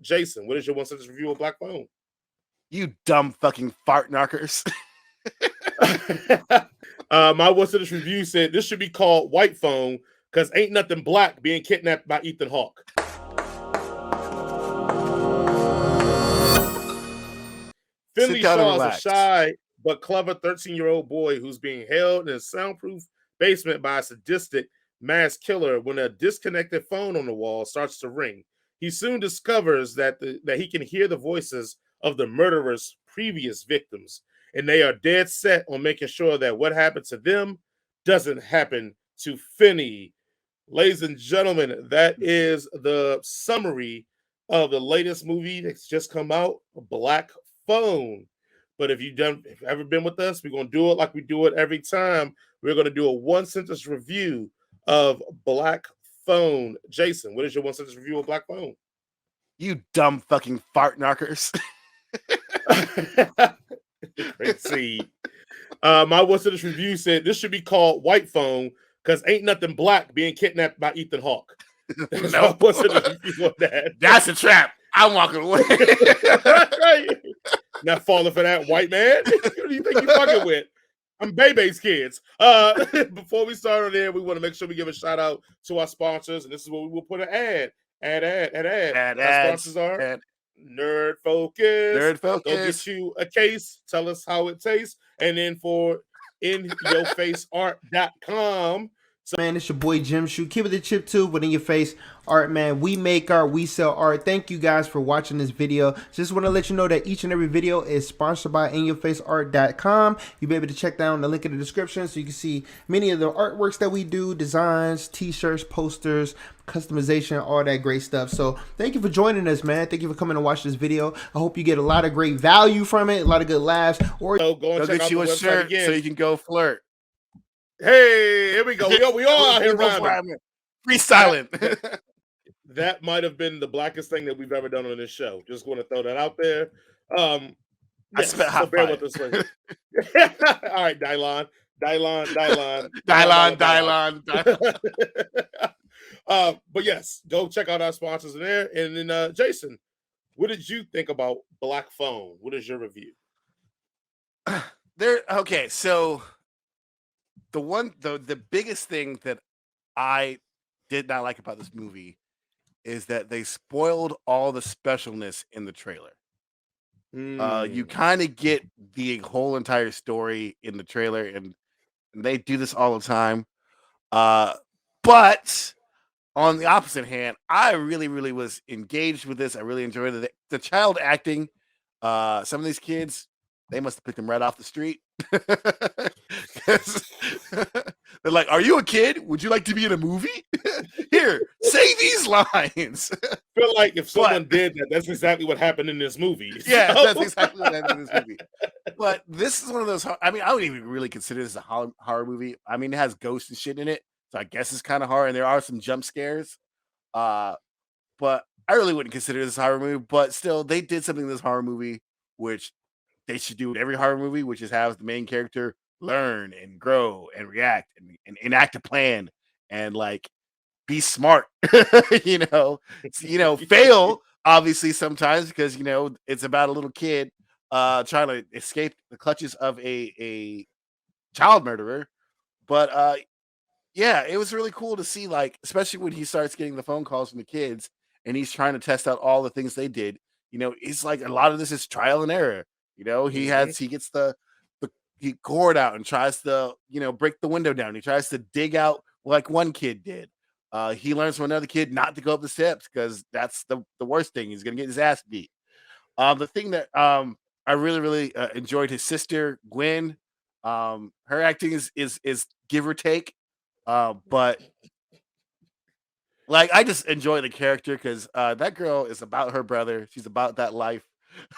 Jason, what is your one sentence review of Black Phone? You dumb fucking fart knockers. My one sentence review said this should be called White Phone because ain't nothing black being kidnapped by Ethan Hawke. Finley Shaw is a shy but clever 13-year-old boy who's being held in a soundproof basement by a sadistic mass killer when a disconnected phone on the wall starts to ring. He soon discovers that he can hear the voices of the murderer's previous victims, and they are dead set on making sure that what happened to them doesn't happen to Finney. Ladies and gentlemen, that is the summary of the latest movie that's just come out, Black Phone. But if you've ever been with us, we're going to do it like we do it every time. We're going to do a one sentence review of Black Phone. Jason, what is your one sentence review of Black Phone? You dumb fucking fart knockers. Great seed. My one sentence review said this should be called White Phone because ain't nothing black being kidnapped by Ethan Hawke. No, that's a trap. I'm walking away. Right. Not falling for that, white man. Who do you think you fucking with? I'm Bebe's kids. Before we start on there, we want to make sure we give a shout out to our sponsors, and this is where we will put an ad. Our sponsors are Nerd Focus. Go get you a case. Tell us how it tastes, and then for inyourfaceart.com. So, man, it's your boy Jim Shoe. Keep it a chip too, but in your face art, man. We make art, we sell art. Thank you guys for watching this video. Just want to let you know that each and every video is sponsored by inyourfaceart.com. You'll be able to check down the link in the description so you can see many of the artworks that we do, designs, t-shirts, posters, customization, all that great stuff. So thank you for joining us, man. Thank you for coming to watch this video. I hope you get a lot of great value from it, a lot of good laughs. Or go and check get you a shirt again, so you can go flirt. Hey, here we go. We all out here rhyming. Freestyling. That might have been the blackest thing that we've ever done on this show. Just want to throw that out there. Yes, so bear with us. All right, Dylon. But yes, go check out our sponsors in there. And then, Jason, what did you think about Black Phone? What is your review? Okay, so the biggest thing that I did not like about this movie is that they spoiled all the specialness in the trailer. You kind of get the whole entire story in the trailer, and they do this all the time. But on the opposite hand, I really, really was engaged with this. I really enjoyed it. The child acting, some of these kids, they must have picked them right off the street. They're like, "Are you a kid? Would you like to be in a movie? Here, say these lines." I feel like if someone did that, that's exactly what happened in this movie. Yeah, that's exactly what happened in this movie. But this is one of those. I mean, I wouldn't even really consider this a horror movie. I mean, it has ghosts and shit in it, so I guess it's kind of horror, and there are some jump scares. But I really wouldn't consider this a horror movie. But still, they did something in this horror movie which they should do in every horror movie, which is have the main character learn and grow and react and enact a plan and like be smart. Fail obviously sometimes because it's about a little kid trying to escape the clutches of a child murderer. But yeah, it was really cool to see, like, especially when he starts getting the phone calls from the kids and he's trying to test out all the things they did. It's like a lot of this is trial and error. He gets the cord out and tries to, break the window down. He tries to dig out like one kid did. He learns from another kid not to go up the steps because that's the worst thing. He's going to get his ass beat. The thing that I really, really enjoyed his sister, Gwen. Her acting is give or take. But like, I just enjoy the character because that girl is about her brother. She's about that life.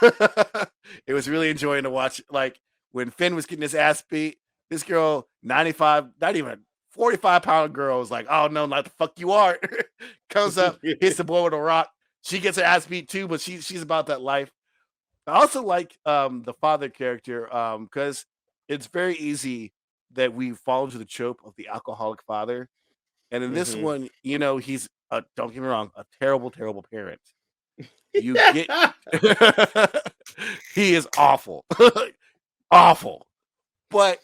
It was really enjoying to watch. Like when Finn was getting his ass beat, this girl, 95, not even 45-pound girl, was like, "Oh no, not the fuck you are!" Comes up, hits the boy with a rock. She gets her ass beat too, but she's about that life. I also like the father character because it's very easy that we fall into the trope of the alcoholic father. And in this one, he's don't get me wrong, a terrible, terrible parent. You get he is awful. Awful. But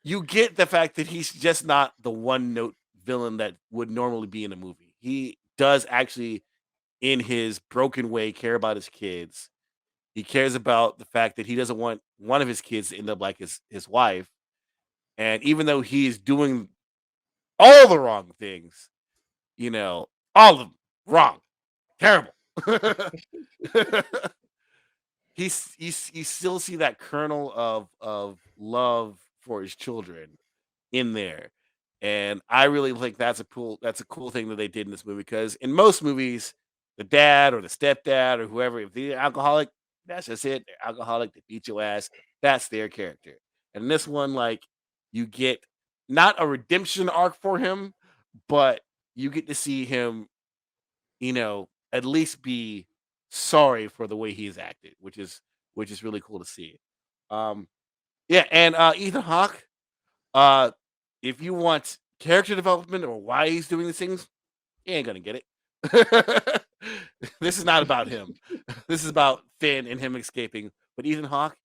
you get the fact that he's just not the one note villain that would normally be in a movie. He does actually, in his broken way, care about his kids. He cares about the fact that he doesn't want one of his kids to end up like his wife. And even though he's doing all the wrong things, all of them wrong, terrible. You still see that kernel of love for his children in there, and I really think that's a cool thing that they did in this movie, because in most movies, the dad or the stepdad or whoever, if they're alcoholic, that's just it. They're alcoholic. They beat your ass. That's their character. And this one, like, you get not a redemption arc for him, but you get to see him, at least be sorry for the way he's acted, which is really cool to see. Um, yeah, and Ethan Hawke, uh, if you want character development or why he's doing these things, you ain't gonna get it. This is not about him. This is about Finn and him escaping. But Ethan Hawke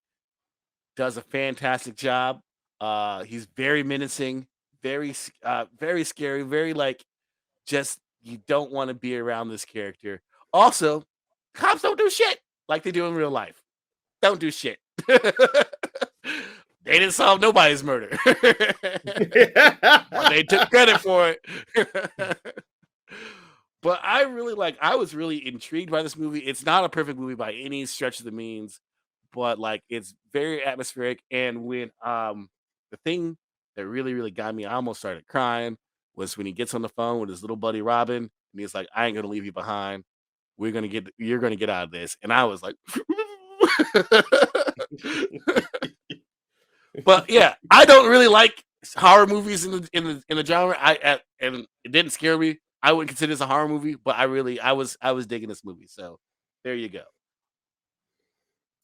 does a fantastic job. He's very menacing, very scary, very like, just, you don't want to be around this character. Also, cops don't do shit like they do in real life. Don't do shit. They didn't solve nobody's murder. But they took credit for it. But I was really intrigued by this movie. It's not a perfect movie by any stretch of the means, but like, it's very atmospheric. And when the thing that really, really got me, I almost started crying, was when he gets on the phone with his little buddy Robin, and he's like, "I ain't gonna leave you behind. You're gonna get out of this." And I was like, but yeah, I don't really like horror movies in the genre. And it didn't scare me. I wouldn't consider this a horror movie, but I was digging this movie. So there you go.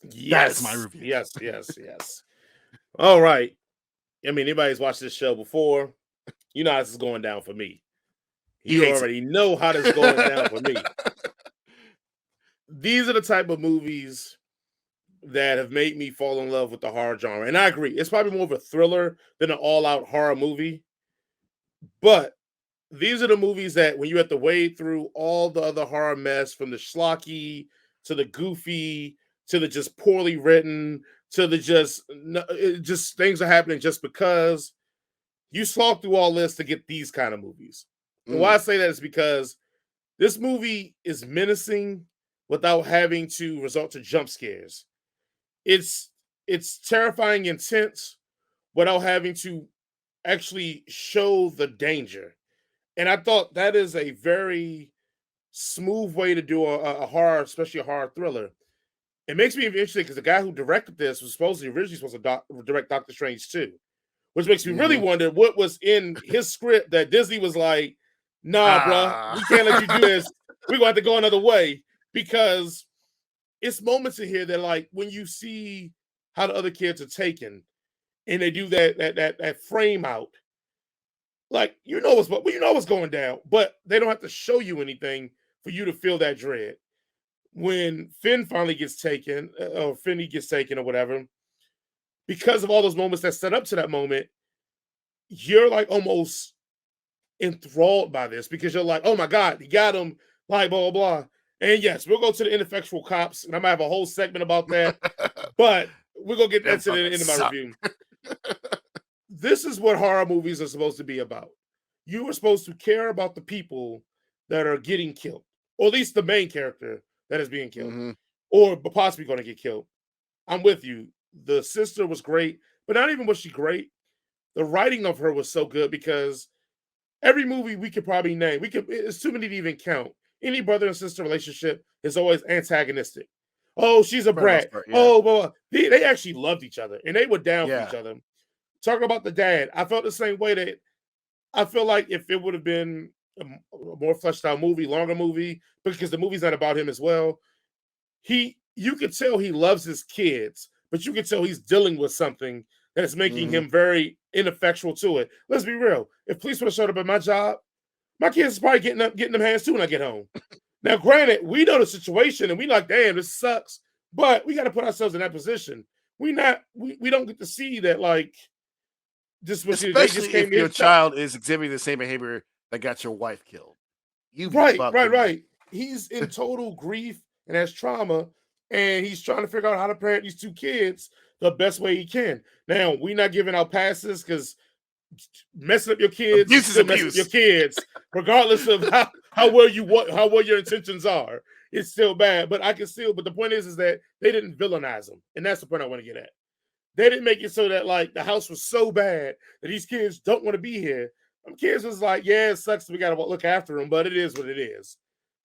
Yes, that's my review. Yes. All right. I mean, anybody's watched this show before, you know how this is going down for me. You already know how this is going down for me. These are the type of movies that have made me fall in love with the horror genre. And I agree, it's probably more of a thriller than an all-out horror movie. But these are the movies that when you have to wade through all the other horror mess, from the schlocky to the goofy to the just poorly written to the just things are happening just because, you slog through all this to get these kind of movies. And why I say that is because this movie is menacing without having to resort to jump scares. It's terrifying, intense, without having to actually show the danger. And I thought that is a very smooth way to do a horror, especially a horror thriller. It makes me interested because the guy who directed this was originally supposed to direct Doctor Strange 2, which makes me really wonder what was in his script that Disney was like, "Nah, bro, we can't let you do this. We're gonna have to go another way." Because it's moments in here that, like, when you see how the other kids are taken, and they do that frame out, like, what's going down, but they don't have to show you anything for you to feel that dread. When Finn finally gets taken, or Finny gets taken, or whatever, because of all those moments that set up to that moment, you're like almost enthralled by this, because you're like, "Oh my God, he got him," like, blah, blah, blah. And yes, we'll go to the ineffectual cops, and I might have a whole segment about that, but we're going to get that to the end of my review. This is what horror movies are supposed to be about. You are supposed to care about the people that are getting killed, or at least the main character that is being killed, or possibly going to get killed. I'm with you. The sister was great, but not even was she great. The writing of her was so good, because every movie we could probably name, it's too many to even count. Any brother and sister relationship is always antagonistic. Oh, she's a brat. Part, yeah. Oh, blah, blah. They actually loved each other, and they were down for each other. Talk about the dad. I felt the same way. That I feel like if it would have been a more fleshed out movie, longer movie, because the movie's not about him as well, you could tell he loves his kids, but you could tell he's dealing with something that is making him very ineffectual to it. Let's be real. If police would have showed up at my job, my kids is probably getting them hands too when I get home. Now, granted, we know the situation and we like, damn, this sucks, but we got to put ourselves in that position. We don't get to see that, like, this was especially they just came if your child is exhibiting the same behavior that got your wife killed. Right. He's in total grief and has trauma, and he's trying to figure out how to parent these two kids the best way he can. Now, we're not giving out passes because messing up your kids abuse is abuse. Messing up your kids, regardless of how well your intentions are. It's still bad, but but the point is that they didn't villainize them, and that's the point I want to get at. They didn't make it so that like the house was so bad that these kids don't want to be here. Them kids was like, yeah, it sucks. We gotta look after them, but it is what it is.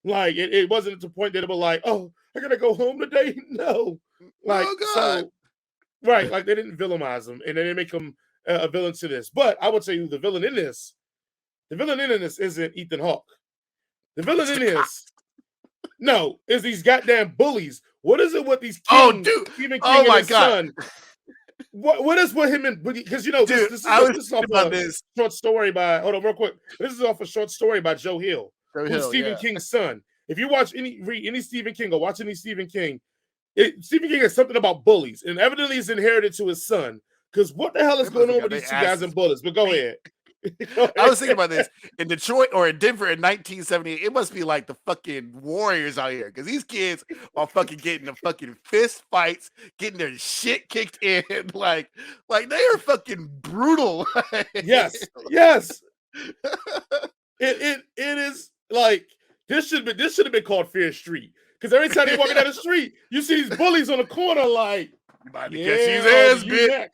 Like it wasn't to the point that it was like, oh, I gotta go home today. No, like so, right? Like they didn't villainize them, and they didn't make them a villain to this. But I would tell you, the villain in this isn't Ethan Hawke. The villain in this, no, is these goddamn bullies. What is it with these Stephen King and his son? What is with him and because you know this is off a short story by hold on real quick. This is off a short story by Joe Hill, who's Stephen King's son. If you read any Stephen King or watch any Stephen King, Stephen King has something about bullies, and evidently it's inherited to his son. Because what the hell is going on with these two guys and bullies? But go ahead. I was thinking about this in Detroit or in Denver in 1978. It must be like the fucking warriors out here because these kids are fucking getting the fucking fist fights, getting their shit kicked in, like they are fucking brutal. Yes. It is like this should have been called Fear Street because every time they walking down the street, you see these bullies on the corner like. Catch his ass, bitch.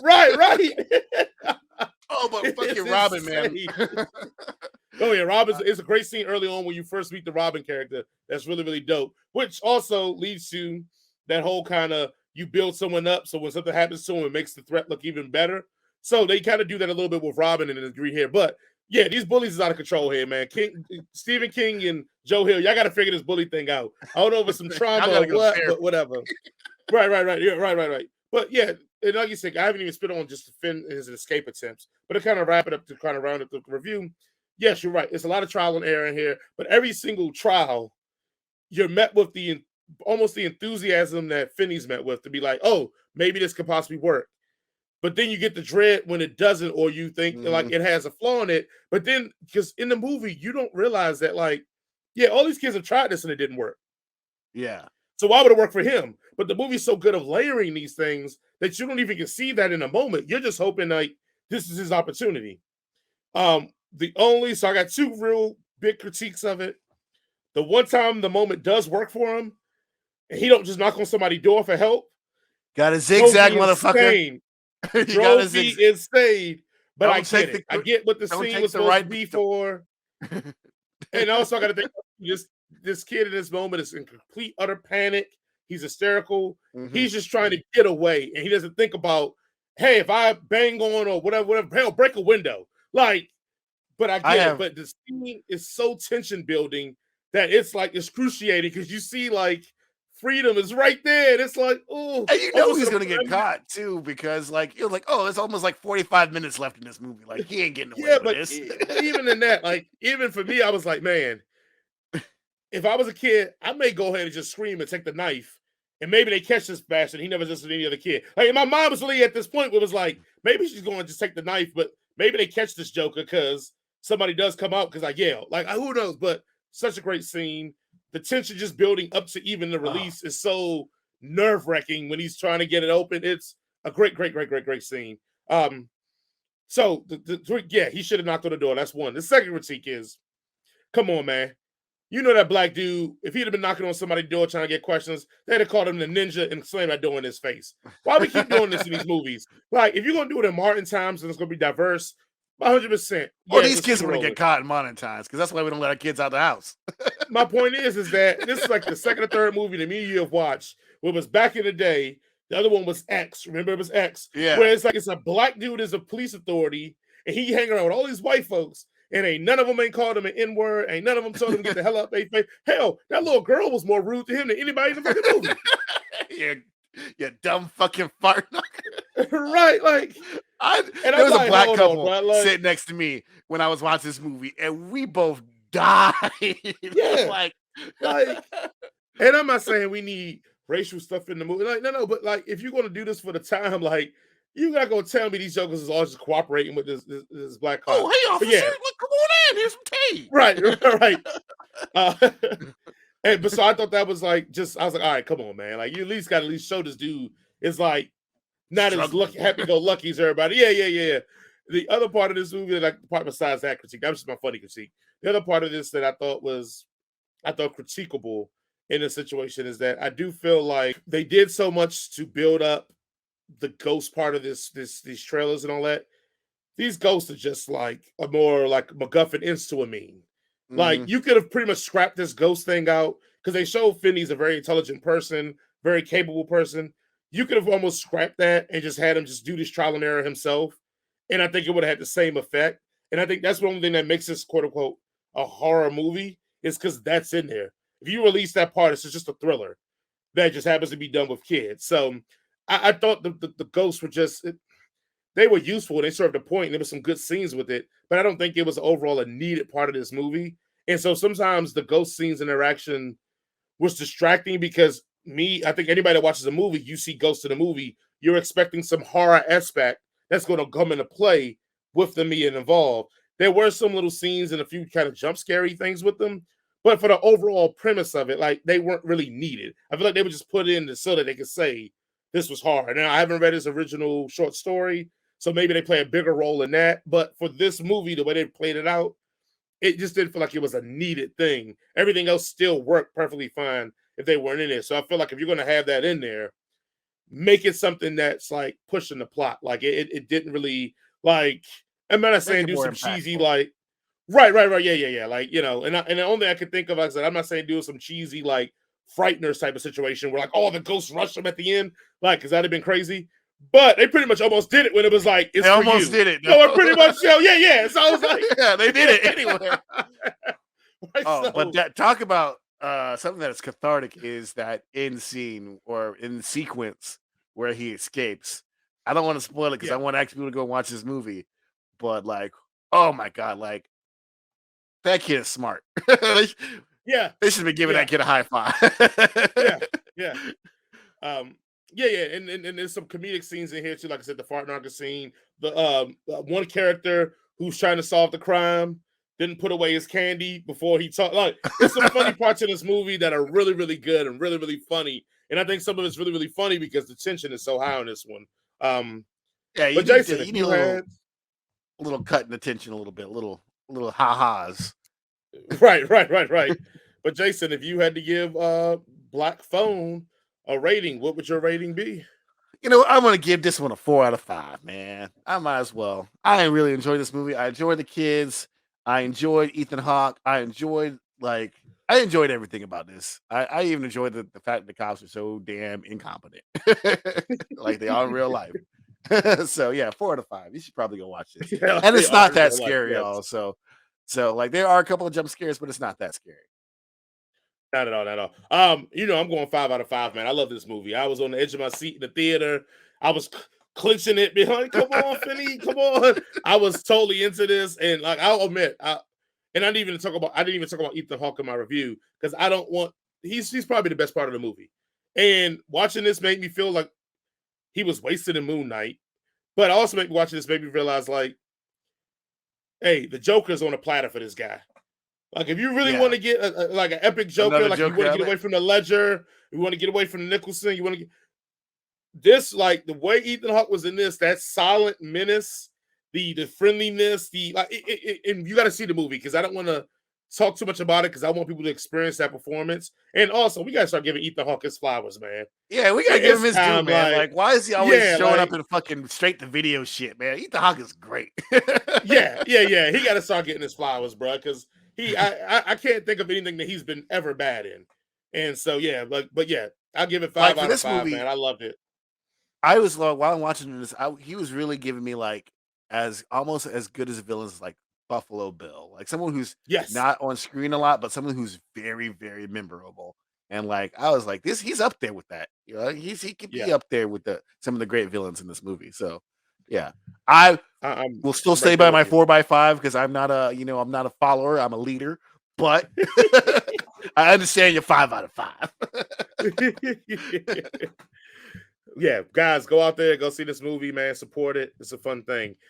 Right. Oh, but fucking Robin, man. Oh yeah, Robin is a great scene early on when you first meet the Robin character. That's really, really dope. Which also leads to that whole kind of you build someone up, so when something happens to him, it makes the threat look even better. So they kind of do that a little bit with Robin in a degree here. But yeah, these bullies is out of control here, man. Stephen King and Joe Hill, y'all got to figure this bully thing out. I don't know if it's some trauma or what, but whatever. Right. Yeah, right. But yeah, and like you said, I haven't even spit on just Finn his escape attempts, but to kind of wrap it up to kind of round up the review. Yes, you're right. It's a lot of trial and error in here, but every single trial, you're met with almost the enthusiasm that Finney's met with to be like, oh, maybe this could possibly work. But then you get the dread when it doesn't, or you think like it has a flaw in it. But then, because in the movie, you don't realize that, like, yeah, all these kids have tried this and it didn't work. Yeah. So why would it work for him? But the movie's so good of layering these things that you don't even get see that in a moment. You're just hoping like this is his opportunity. So I got two real big critiques of it. The one time the moment does work for him, and he don't just knock on somebody's door for help. Got a zigzag, motherfucker. Drove me insane. But I get it. I get what the scene was supposed to be for. And also I got to think this kid in this moment is in complete utter panic. He's hysterical. He's just trying to get away, and he doesn't think about, hey, if I bang on or whatever, hell, break a window. Like, but I get it. But the scene is so tension building that it's like excruciating because you see like freedom is right there, and it's like, oh, and you know he's gonna get caught too because like you're like, oh, there's almost like 45 minutes left in this movie. Like he ain't getting away with this. Even in that, like even for me, I was like, man. If I was a kid, I may go ahead and just scream and take the knife, and maybe they catch this bastard. He never just any other kid. Like my mom was really at this point where it was like, maybe she's going to just take the knife, but maybe they catch this joker because somebody does come out because I yell. Like who knows? But such a great scene. The tension just building up to even the release is so nerve-wracking when he's trying to get it open. It's a great scene. So he should have knocked on the door. That's one. The second critique is, come on, man. You know that black dude, if he'd have been knocking on somebody's door trying to get questions, they'd have called him the ninja and slammed that door in his face. Why we keep doing this in these movies? Like, if you're going to do it in modern times and it's going to be diverse, 100%. Or these kids are going to get caught in modern times because that's why we don't let our kids out the house. My point is that this is like the second or third movie that me and you have watched where it was back in the day. The other one was X. Remember, it was X. Yeah. Where it's like it's a black dude is a police authority and he hang around with all these white folks. And ain't none of them ain't called him an N-word. Ain't none of them told him to get the hell out their face. Hell, that little girl was more rude to him than anybody in the fucking movie. you dumb fucking fart. Right, like there was a black couple sitting next to me when I was watching this movie, and we both died. Yeah, like Like, and I'm not saying we need racial stuff in the movie. Like, no, but like, if you're gonna do this for the time, like, you're not gonna tell me these jokers is all just cooperating with this black cop. Oh, hey, But officer, yeah, come on in. Here's some tea. right. But so I thought that was like I was like, all right, come on, man. Like, you at least got to show this dude is like not as lucky, happy go lucky as everybody. Yeah. The other part of this movie, like the part besides that critique, that was just my funny critique. The other part of this that I thought critiquable in this situation is that I do feel like they did so much to build up the ghost part of these trailers and all that. These ghosts are just like a more like MacGuffin into a meme. Like, you could have pretty much scrapped this ghost thing out because they show Finney's a very intelligent person, very capable person. You could have almost scrapped that and just had him just do this trial and error himself. And I think it would have had the same effect. And I think that's one thing that makes this quote unquote a horror movie is because that's in there. If you release that part, it's just a thriller that just happens to be done with kids. So I thought the ghosts were they were useful. They served a point. And there were some good scenes with it, but I don't think it was overall a needed part of this movie. And so sometimes the ghost scenes interaction was distracting because I think anybody that watches a movie, you see ghosts in a movie, you're expecting some horror aspect that's going to come into play with them being involved. There were some little scenes and a few kind of jump scary things with them, but for the overall premise of it, like, they weren't really needed. I feel like they were just put in so that they could say this was horror. Now, I haven't read his original short story, so maybe they play a bigger role in that. But for this movie, the way they played it out, it just didn't feel like it was a needed thing. Everything else still worked perfectly fine if they weren't in it. So I feel like if you're going to have that in there, make it something that's like pushing the plot. Like, it didn't really, like, I'm not saying do some cheesy, like, right. Yeah. Like, and the only thing I could think of, like I said, I'm not saying do some cheesy, like, Frighteners type of situation where, like, oh, the ghosts rush them at the end, like, because that'd have been crazy. But they pretty much almost did it when it was like, it's they for almost you. did it. No, it pretty much, yeah. So I was like, yeah, they did it anyway. Right, but talk about something that's cathartic is that end scene or in sequence where he escapes. I don't want to spoil it because I want actually people to go watch this movie. But like, oh my god, like that kid is smart. They should have been giving that kid a high five. Yeah. And there's some comedic scenes in here too. Like I said, the fart knocker scene. The one character who's trying to solve the crime didn't put away his candy before he talked. Like, there's some funny parts in this movie that are really, really good and really, really funny. And I think some of it's really, really funny because the tension is so high on this one. But Jason, if you had a little cut in the tension a little bit, little ha-has. Right. But Jason, if you had to give Black Phone a rating, what would your rating be? I'm going to give this one a 4 out of 5, man. I might as well. I really enjoyed this movie. I enjoyed the kids. I enjoyed Ethan Hawke. I enjoyed everything about this. I even enjoyed the fact that the cops are so damn incompetent. Like they are in real life. So yeah, 4 out of 5. You should probably go watch this. Yeah, and it's not that scary, y'all. So like there are a couple of jump scares, but it's not that scary. Not at all. I'm going 5 out of 5, man. I love this movie. I was on the edge of my seat in the theater. I was clenching it behind. Come on, Finney. Come on. I was totally into this, and like I'll admit, I didn't even talk about Ethan Hawke in my review because I don't want. He's probably the best part of the movie, and watching this made me feel like he was wasted in Moon Knight, but also made me realize, like, hey, the Joker's on a platter for this guy. Like, if you really want to get like an epic Joker, like, you want to get away from the Ledger, you want to get away from Nicholson, you want to get this, like, the way Ethan Hawke was in this, that silent menace, the friendliness, and you got to see the movie because I don't want to talk too much about it because I want people to experience that performance. And also, we got to start giving Ethan Hawke his flowers, man. Yeah, we got to give him his due, man. Like, why is he always showing up in fucking straight to video shit, man? Ethan Hawke is great. Yeah. He got to start getting his flowers, bro, because I can't think of anything that he's been ever bad in. And so, yeah, but yeah, I'll give it 5 out of 5, man. I loved it. I was, while I'm watching this, he was really giving me like almost as good as villains like Buffalo Bill, like someone who's not on screen a lot, but someone who's very, very memorable. And like I was like, he's up there with that. He could be up there with some of the great villains in this movie. So yeah, I will still stay by my 4 by 5 because I'm not a follower. I'm a leader. But I understand you're 5 out of 5. Yeah, guys, go out there, go see this movie, man. Support it. It's a fun thing.